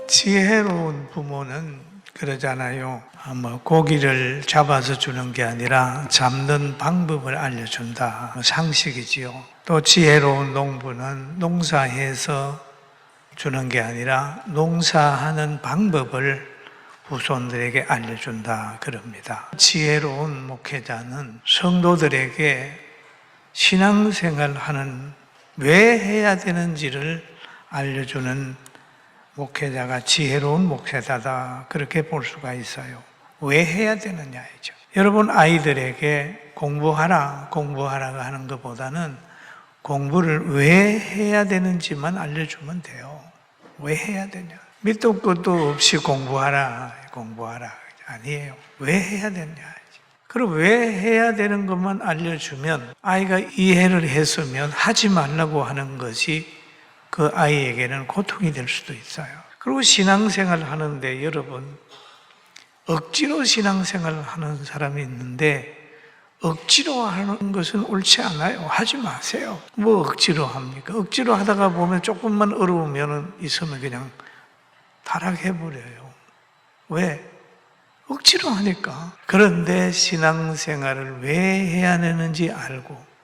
지혜로운 부모는 그러잖아요. 고기를 잡아서 주는 게 아니라 잡는 방법을 알려준다. 상식이지요. 또 지혜로운 농부는 농사해서 주는 게 아니라 농사하는 방법을 후손들에게 알려준다 그럽니다. 지혜로운 목회자는 성도들에게 신앙생활하는 왜 해야 되는지를 알려주는 목회자가 지혜로운 목회자다, 그렇게 볼 수가 있어요. 왜 해야 되느냐이죠. 여러분, 아이들에게 공부하라고 하는 것보다는 공부를 왜 해야 되는지만 알려주면 돼요. 왜 해야 되냐? 밑도 끝도 없이 공부하라 아니에요. 왜 해야 되냐? 그럼 왜 해야 되는 것만 알려주면 아이가 이해를 했으면 하지 말라고 하는 것이 그 아이에게는 고통이 될 수도 있어요. 그리고 신앙생활을 하는데 여러분, 억지로 신앙생활을 하는 사람이 있는데 억지로 하는 것은 옳지 않아요. 하지 마세요. 뭐 억지로 합니까? 억지로 하다가 보면 조금만 어려우면 있으면 그냥 타락해버려요. 왜? 억지로 하니까. 그런데 신앙생활을 왜 해야 되는지 알고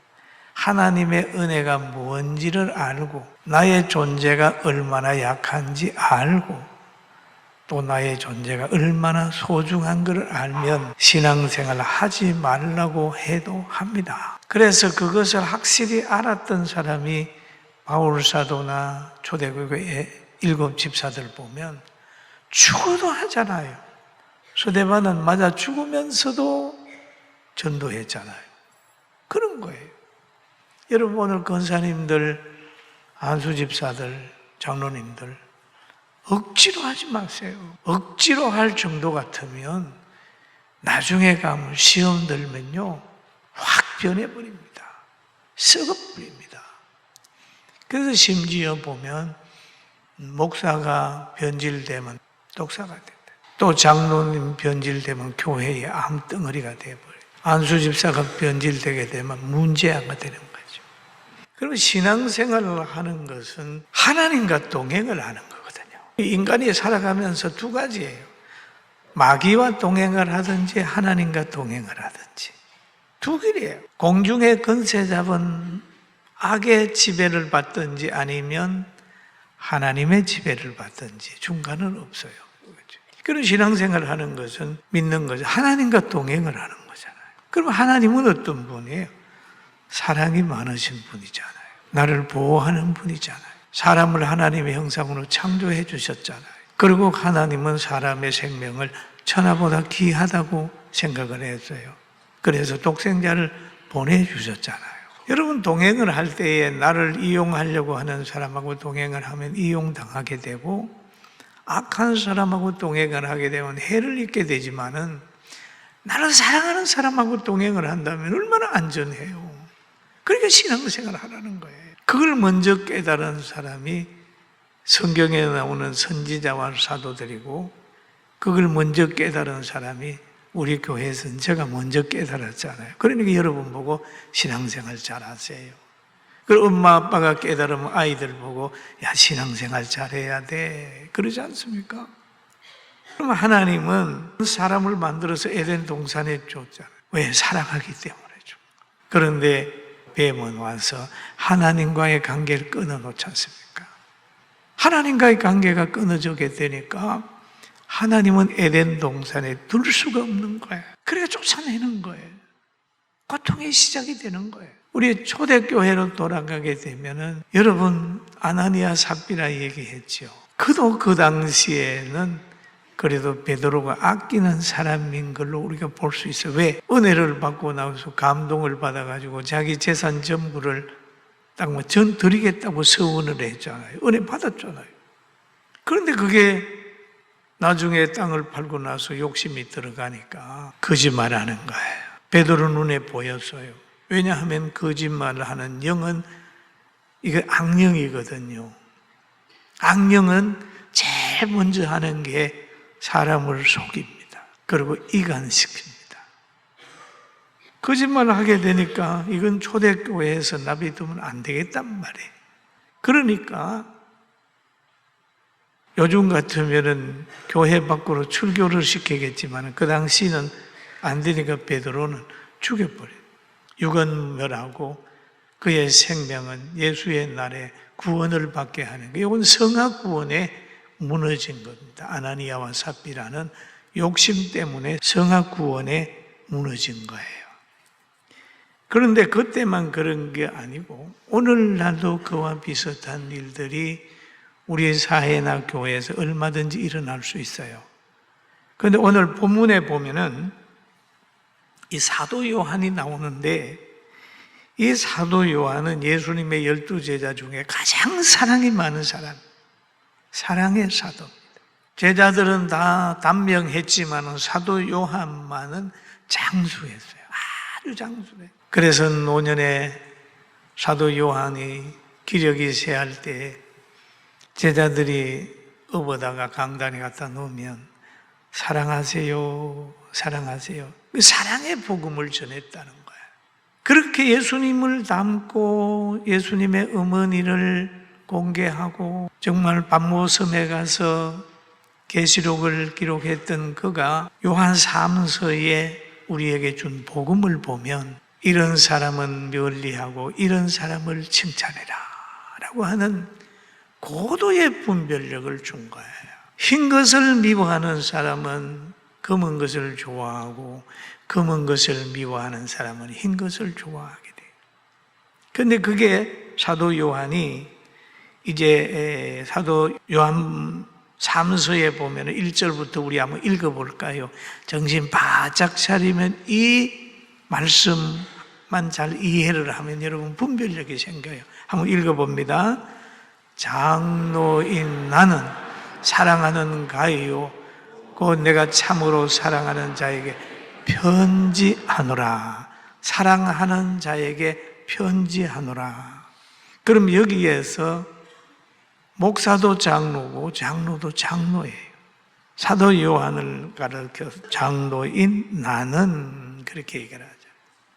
하나님의 은혜가 뭔지를 알고 나의 존재가 얼마나 약한지 알고 또 나의 존재가 얼마나 소중한 것을 알면 신앙생활을 하지 말라고 해도 합니다. 그래서 그것을 확실히 알았던 사람이 바울사도나 초대교회의 7 집사들 보면 죽어도 하잖아요. 스데반은 맞아 죽으면서도 전도했잖아요. 그런 거예요. 여러분, 오늘 권사님들, 안수집사들, 장로님들 억지로 하지 마세요. 억지로 할 정도 같으면 나중에 가면 시험 들면요 확 변해버립니다. 썩어버립니다. 그래서 심지어 보면 목사가 변질되면 독사가 된다. 또 장로님 변질되면 교회의 암덩어리가 되어버려요. 안수집사가 변질되게 되면 문제아가 되는 거죠. 그럼 신앙생활을 하는 것은 하나님과 동행을 하는 거거든요. 인간이 살아가면서 2가지예요. 마귀와 동행을 하든지 하나님과 동행을 하든지 2 길이에요. 공중의 권세 잡은 악의 지배를 받든지 아니면 하나님의 지배를 받든지 중간은 없어요. 그런 신앙생활을 하는 것은 믿는 거죠. 하나님과 동행을 하는 거잖아요. 그럼 하나님은 어떤 분이에요? 사랑이 많으신 분이잖아요. 나를 보호하는 분이잖아요. 사람을 하나님의 형상으로 창조해 주셨잖아요. 그리고 하나님은 사람의 생명을 천하보다 귀하다고 생각을 했어요. 그래서 독생자를 보내주셨잖아요. 여러분, 동행을 할 때에 나를 이용하려고 하는 사람하고 동행을 하면 이용당하게 되고 악한 사람하고 동행을 하게 되면 해를 입게 되지만은 나를 사랑하는 사람하고 동행을 한다면 얼마나 안전해요. 그러니까 신앙생활을 하라는 거예요. 그걸 먼저 깨달은 사람이 성경에 나오는 선지자와 사도들이고 그걸 먼저 깨달은 사람이 우리 교회에서는 제가 먼저 깨달았잖아요. 그러니까 여러분 보고 신앙생활 잘하세요. 그리고 엄마 아빠가 깨달으면 아이들 보고 야, 신앙생활 잘해야 돼, 그러지 않습니까? 그럼 하나님은 사람을 만들어서 에덴 동산에 줬잖아요. 왜? 사랑하기 때문에 줘. 그런데 뱀은 와서 하나님과의 관계를 끊어놓지 않습니까? 하나님과의 관계가 끊어지게 되니까 하나님은 에덴 동산에 둘 수가 없는 거예요. 그러니까 쫓아내는 거예요. 고통의 시작이 되는 거예요. 우리 초대교회로 돌아가게 되면은 여러분, 아나니아 삽비라 얘기했죠. 그도 그 당시에는 그래도 베드로가 아끼는 사람인 걸로 우리가 볼 수 있어요. 왜? 은혜를 받고 나서 감동을 받아가지고 자기 재산 전부를 딱 드리겠다고 서원을 했잖아요. 은혜 받았잖아요. 그런데 그게 나중에 땅을 팔고 나서 욕심이 들어가니까 거짓말하는 거예요. 베드로 눈에 보였어요. 왜냐하면 거짓말을 하는 영은 이거 악령이거든요. 악령은 제일 먼저 하는 게 사람을 속입니다. 그리고 이간시킵니다. 거짓말을 하게 되니까 이건 초대교회에서 나비 두면 안 되겠단 말이에요. 그러니까 요즘 같으면은 교회 밖으로 출교를 시키겠지만 그 당시는 안 되니까 베드로는 죽여버려요. 유언멸하고 그의 생명은 예수의 날에 구원을 받게 하는 거예요. 이건 성악 구원에 무너진 겁니다. 아나니아와 삽비라는 욕심 때문에 성악 구원에 무너진 거예요. 그런데 그때만 그런 게 아니고 오늘날도 그와 비슷한 일들이 우리 사회나 교회에서 얼마든지 일어날 수 있어요. 그런데 오늘 본문에 보면은 이 사도 요한이 나오는데 이 사도 요한은 예수님의 12제자 중에 가장 사랑이 많은 사람, 사랑의 사도입니다. 제자들은 다 단명했지만 사도 요한만은 장수했어요. 아주 장수해. 그래서 노년에 사도 요한이 기력이 쇠할 때 제자들이 업어다가 강단에 갖다 놓으면 사랑하세요, 사랑하세요. 사랑의 복음을 전했다는 거예요. 그렇게 예수님을 닮고 예수님의 어머니를 공개하고 정말 밤모섬에 가서 계시록을 기록했던 그가 요한 3서에 우리에게 준 복음을 보면 이런 사람은 멀리하고 이런 사람을 칭찬해라 라고 하는 고도의 분별력을 준 거예요. 흰 것을 미워하는 사람은 검은 것을 좋아하고 검은 것을 미워하는 사람은 흰 것을 좋아하게 돼요. 그런데 그게 사도 요한이 이제 사도 요한 3서에 보면 1절부터 우리 한번 읽어볼까요? 정신 바짝 차리면 이 말씀만 잘 이해를 하면 여러분 분별력이 생겨요. 한번 읽어봅니다. 장로인 나는 사랑하는 가이요 곧 내가 참으로 사랑하는 자에게 편지하노라. 사랑하는 자에게 편지하노라. 그럼 여기에서 목사도 장로고 장로도 장로예요. 사도 요한을 가르쳐서 장로인 나는 그렇게 얘기를 하죠.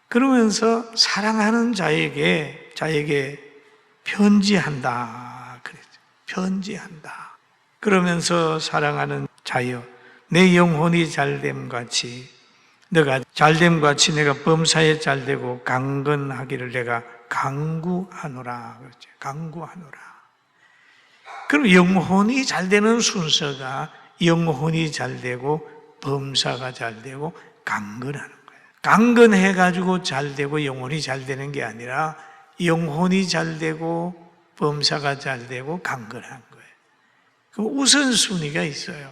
그러면서 사랑하는 자에게 편지한다. 그랬죠. 편지한다. 그러면서 사랑하는 자여 내 영혼이 잘됨 같이 너가 잘됨 같이 내가 범사에 잘되고 강건하기를 내가 간구하노라. 그렇죠. 간구하노라. 그럼 영혼이 잘 되는 순서가 영혼이 잘 되고 범사가 잘 되고 강건하는 거예요. 강건해가지고 잘 되고 영혼이 잘 되는 게 아니라 영혼이 잘 되고 범사가 잘 되고 강건한 거예요. 그 우선순위가 있어요.